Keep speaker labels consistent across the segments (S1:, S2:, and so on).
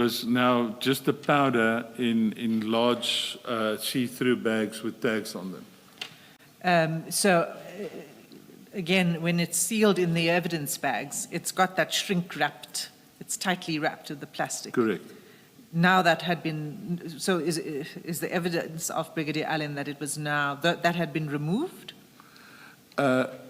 S1: was now just the powder in large see-through bags with tags on them.
S2: Again, when it's sealed in the evidence bags, it's got that shrink wrapped, it's tightly wrapped with the plastic.
S1: Correct.
S2: Now that had been, so is the evidence of Brigadier Allen that it was now, that had been removed?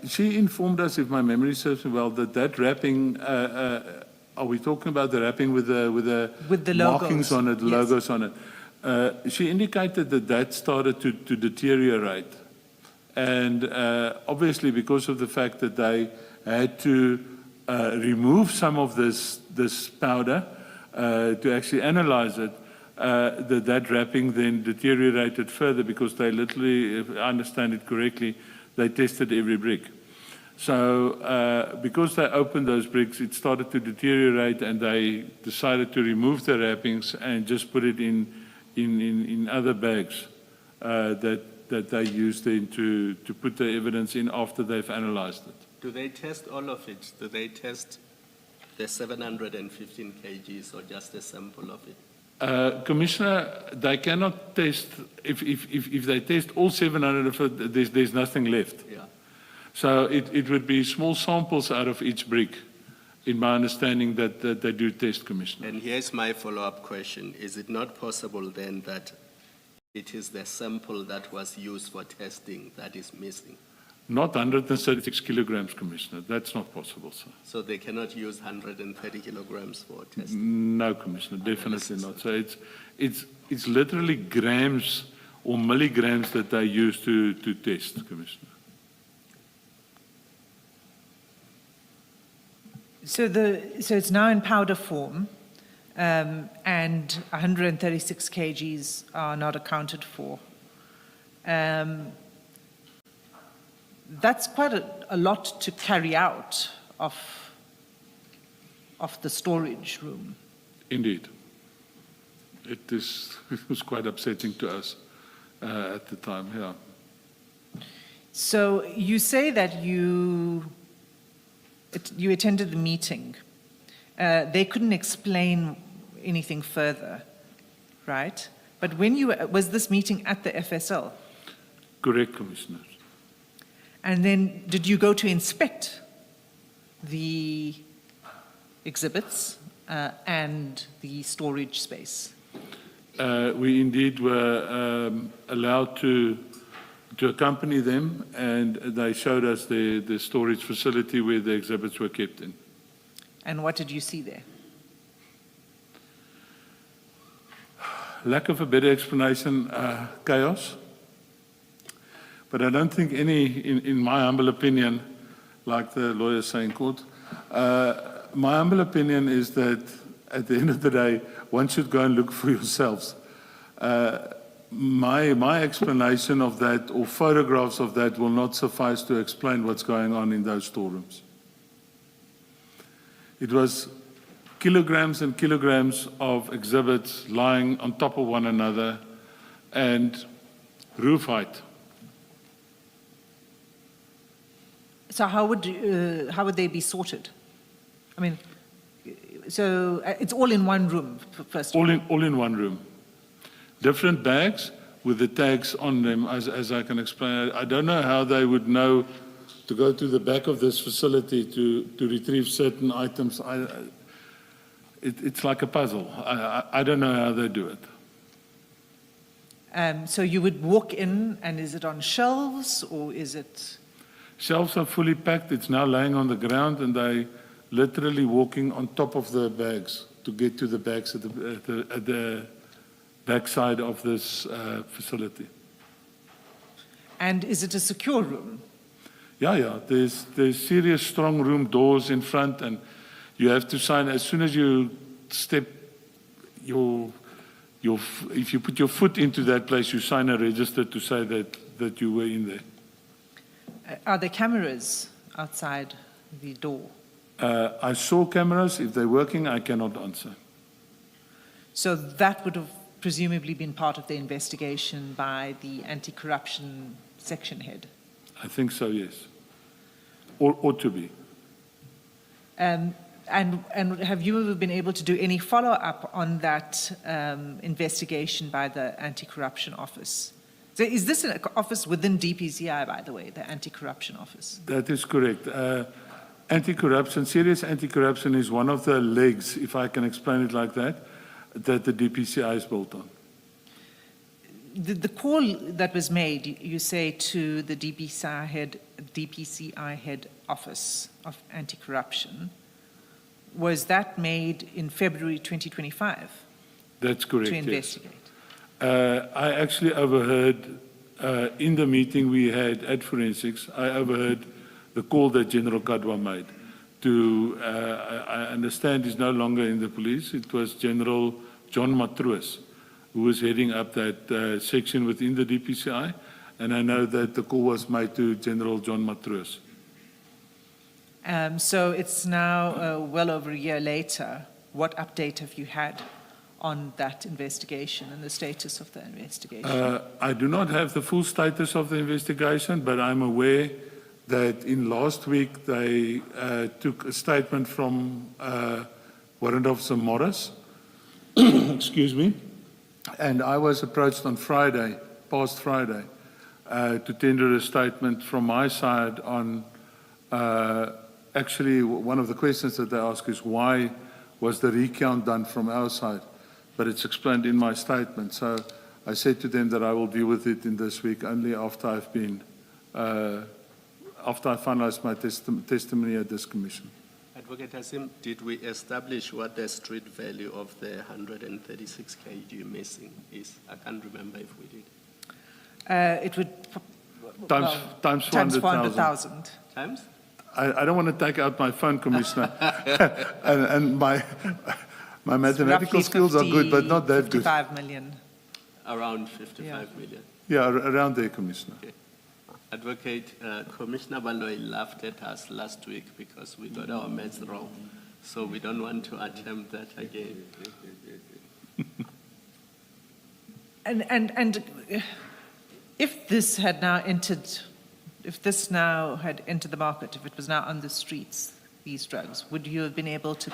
S1: She informed us, if my memory serves me well, that wrapping, are we talking about the wrapping with the markings on it, the
S2: yes.
S1: logos on it? She indicated that started to deteriorate. And obviously because of the fact that they had to remove some of this powder to actually analyze it, that wrapping then deteriorated further because they literally, if I understand it correctly, they tested every brick. So because they opened those bricks, it started to deteriorate and they decided to remove the wrappings and just put it in other bags that they used then to put the evidence in after they've analyzed it.
S3: Do they test all of it? Do they test the 715 kgs or just a sample of it?
S1: Commissioner, they cannot test, if they test all 700 of it, there's nothing left.
S3: Yeah.
S1: So it would be small samples out of each brick, in my understanding that they do test, Commissioner.
S3: And here's my follow-up question. Is it not possible then that it is the sample that was used for testing that is missing?
S1: Not 136 kilograms, Commissioner. That's not possible, sir.
S3: So they cannot use 130 kilograms for testing?
S1: No, Commissioner, definitely not. So it's literally grams or milligrams that they use to test, Commissioner.
S2: So it's now in powder form, and 136 kgs are not accounted for. That's quite a lot to carry out of the storage room.
S1: Indeed. It was quite upsetting to us at the time, yeah.
S2: So you say that you attended the meeting. They couldn't explain anything further, right? But was this meeting at the FSL?
S1: Correct, Commissioner.
S2: And then did you go to inspect the exhibits and the storage space?
S1: We indeed were allowed to accompany them, and they showed us the storage facility where the exhibits were kept in.
S2: And what did you see there?
S1: Lack of a better explanation, chaos. But I don't think in my humble opinion, like the lawyers say in court, my humble opinion is that at the end of the day, one should go and look for yourselves. My explanation of that or photographs of that will not suffice to explain what's going on in those storerooms. It was kilograms and kilograms of exhibits lying on top of one another and roof height.
S2: So how would they be sorted? I mean, so it's all in one room, first of all?
S1: All in one room. Different bags with the tags on them, as I can explain. I don't know how they would know to go to the back of this facility to retrieve certain items. It's like a puzzle. I don't know how they do it.
S2: So you would walk in, and is it on shelves, or is it?
S1: Shelves are fully packed. It's now laying on the ground, and they literally walking on top of the bags to get to the bags at the backside of this facility.
S2: And is it a secure room?
S1: Yeah. There's serious strong room doors in front, and you have to sign as soon as you step if you put your foot into that place, you sign a register to say that you were in there.
S2: Are there cameras outside the door?
S1: I saw cameras. If they're working, I cannot answer.
S2: So that would have presumably been part of the investigation by the anti-corruption section head?
S1: I think so, yes. Or ought to be.
S2: And have you been able to do any follow-up on that investigation by the Anti-Corruption Office? So is this an office within DPCI, by the way, the Anti-Corruption Office?
S1: That is correct. Anti-corruption, serious anti-corruption is one of the legs, if I can explain it like that the DPCI is built on.
S2: The call that was made, you say, to the DPCI head office of anti-corruption, was that made in February 2025?
S1: That's correct,
S2: to
S1: yes.
S2: investigate?
S1: I actually overheard, in the meeting we had at Forensics, I overheard the call that General Kadwa made to, I understand he's no longer in the police, it was General John Matroos, who was heading up that section within the DPCI, and I know that the call was made to General John Matroos.
S2: So it's now well over a year later. What update have you had on that investigation and the status of the investigation?
S1: I do not have the full status of the investigation, but I'm aware that in last week they took a statement from Warrant Officer Morris, excuse me, and I was approached on Friday, past Friday, to tender a statement from my side on, actually one of the questions that they ask is why was the recount done from our side, but it's explained in my statement. So I said to them that I will deal with it in this week only after I've been, after I finalize my testimony at this commission.
S3: Advocate Hassim, did we establish what the street value of the 136 kg missing is? I can't remember if we did.
S2: It would...
S1: Times 400,000.
S3: Times?
S1: I don't want to take out my phone, Commissioner, and my mathematical skills are good, but not that good.
S2: 55 million.
S3: Around 55 million.
S1: Yeah, around there, Commissioner.
S3: Okay. Advocate, Commissioner Baloy laughed at us last week because we got our maths wrong. So we don't want to attempt that again.
S2: And if this had now entered, if this now had entered the market, if it was now on the streets, these drugs, would you have been able to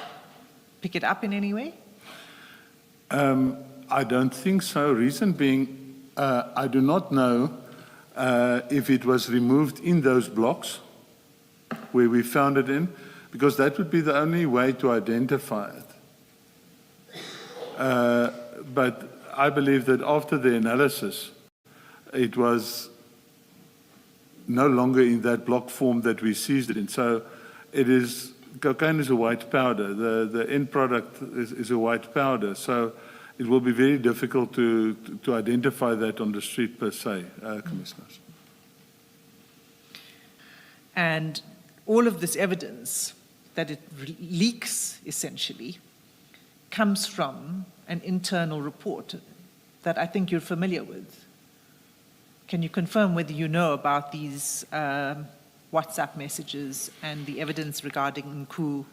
S2: pick it up in any way?
S1: I don't think so. Reason being, I do not know if it was removed in those blocks where we found it in, because that would be the only way to identify it. But I believe that after the analysis, it was no longer in that block form that we seized it in. So it is, cocaine is a white powder. The end product is a white powder. So it will be very difficult to identify that on the street per se, Commissioners.
S2: And all of this evidence that it leaks, essentially, comes from an internal report that I think you're familiar with. Can you confirm whether you know about these WhatsApp messages and the evidence regarding Nku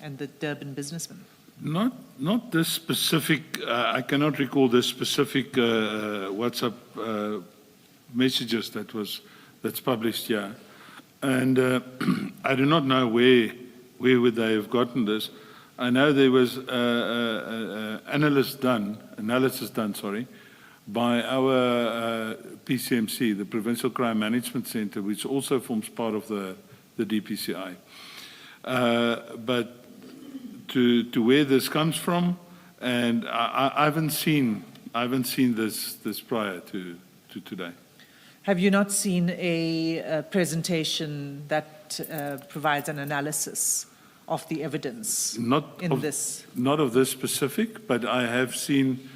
S2: and the Durban businessman?
S1: Not this specific, I cannot recall the specific WhatsApp messages that's published here. And I do not know where would they have gotten this. I know there was analysis done, by our PCMC, the Provincial Crime Management Center, which also forms part of the DPCI. But to where this comes from, and I haven't seen this prior to today.
S2: Have you not seen a presentation that provides an analysis of the evidence Not of
S1: this specific, but I've seen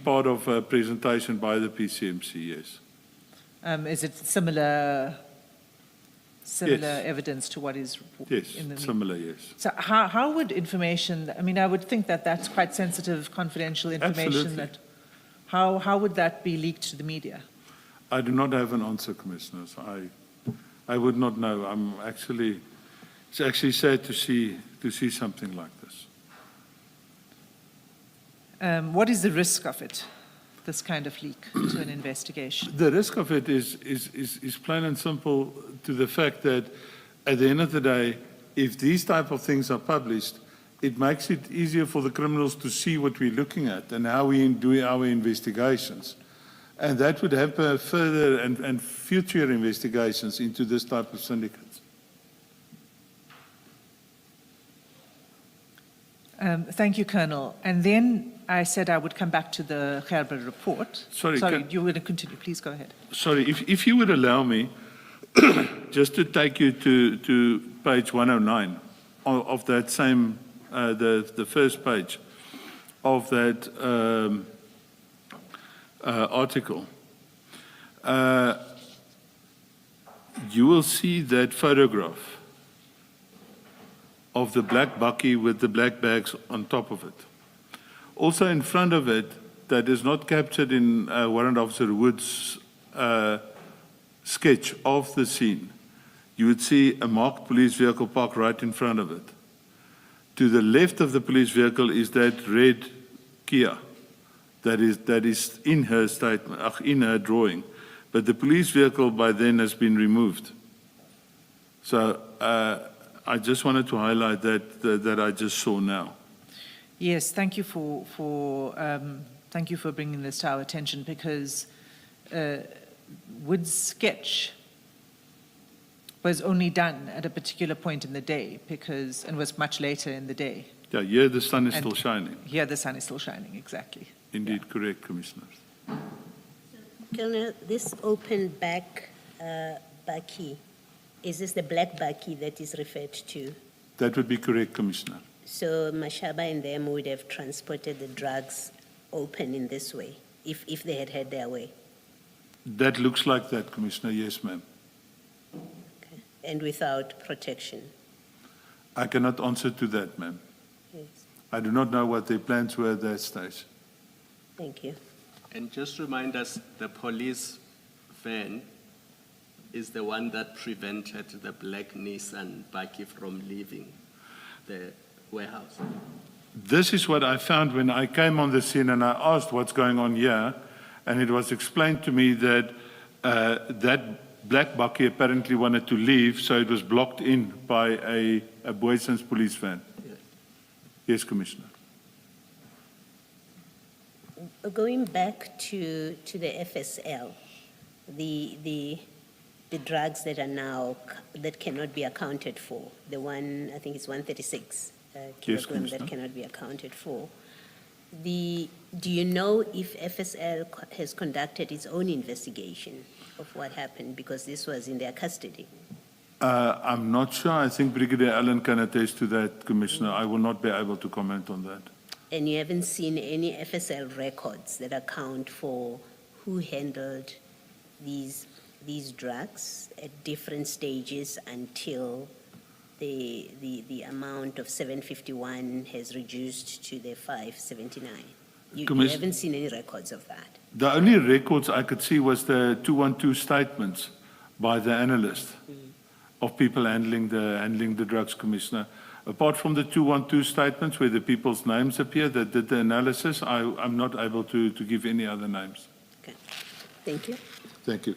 S1: part of a presentation by the PCMC, yes.
S2: Is it similar
S1: Yes.
S2: evidence to what is reported
S1: Yes,
S2: in the
S1: similar, yes.
S2: So how would information, I mean, I would think that that's quite sensitive, confidential information.
S1: Absolutely.
S2: That how would that be leaked to the media?
S1: I do not have an answer, Commissioners. I would not know. It's actually sad to see something like this.
S2: What is the risk of it, this kind of leak to an investigation?
S1: The risk of it is plain and simple to the fact that at the end of the day, if these type of things are published, it makes it easier for the criminals to see what we're looking at and how we do our investigations. And that would hamper further and future investigations into this type of syndicates.
S2: Thank you, Colonel. And then I said I would come back to the Gerber report.
S1: Sorry,
S2: you were going to continue. Please go ahead.
S1: Sorry, if you would allow me, just to take you to page 109 of that same, the first page of that article. You will see that photograph of the black bakkie with the black bags on top of it. Also in front of it, that is not captured in Warrant Officer Wood's sketch of the scene, you would see a marked police vehicle parked right in front of it. To the left of the police vehicle is that red Kia that is in her statement, in her drawing. But the police vehicle by then has been removed. So I just wanted to highlight that I just saw now.
S2: Yes, thank you for bringing this to our attention, because Wood's sketch was only done at a particular point in the day, and was much later in the day.
S1: Yeah, here the sun is still shining.
S2: Here the sun is still shining, exactly.
S1: Indeed, correct, Commissioner.
S4: Colonel, this open back bakkie, is this the black bakkie that is referred to?
S1: That would be correct, Commissioner.
S4: So Mashaba and them would have transported the drugs open in this way, if they had had their way?
S1: That looks like that, Commissioner. Yes, ma'am.
S4: Okay. And without protection?
S1: I cannot answer to that, ma'am.
S4: Yes.
S1: I do not know what their plans were at that stage.
S4: Thank you.
S3: And just remind us, the police van is the one that prevented the black Nissan bakkie from leaving the warehouse.
S1: This is what I found when I came on the scene and I asked what's going on here, and it was explained to me that that black bakkie apparently wanted to leave, so it was blocked in by a Boyson's police van.
S3: Yes.
S1: Yes, Commissioner.
S4: Going back to the FSL, the drugs that are now, that cannot be accounted for, the one, I think it's 136 kilograms that cannot be accounted for. Do you know if FSL has conducted its own investigation of what happened, because this was in their custody?
S1: I'm not sure. I think Brigadier Allen can attest to that, Commissioner. I will not be able to comment on that.
S4: And you haven't seen any FSL records that account for who handled these drugs at different stages until the amount of 751 has reduced to the 579? You haven't seen any records of that?
S1: The only records I could see was the 212 statements by the analyst of people handling the drugs, Commissioner. Apart from the 212 statements where the people's names appear that did the analysis, I'm not able to give any other names.
S4: Okay. Thank you.
S1: Thank you.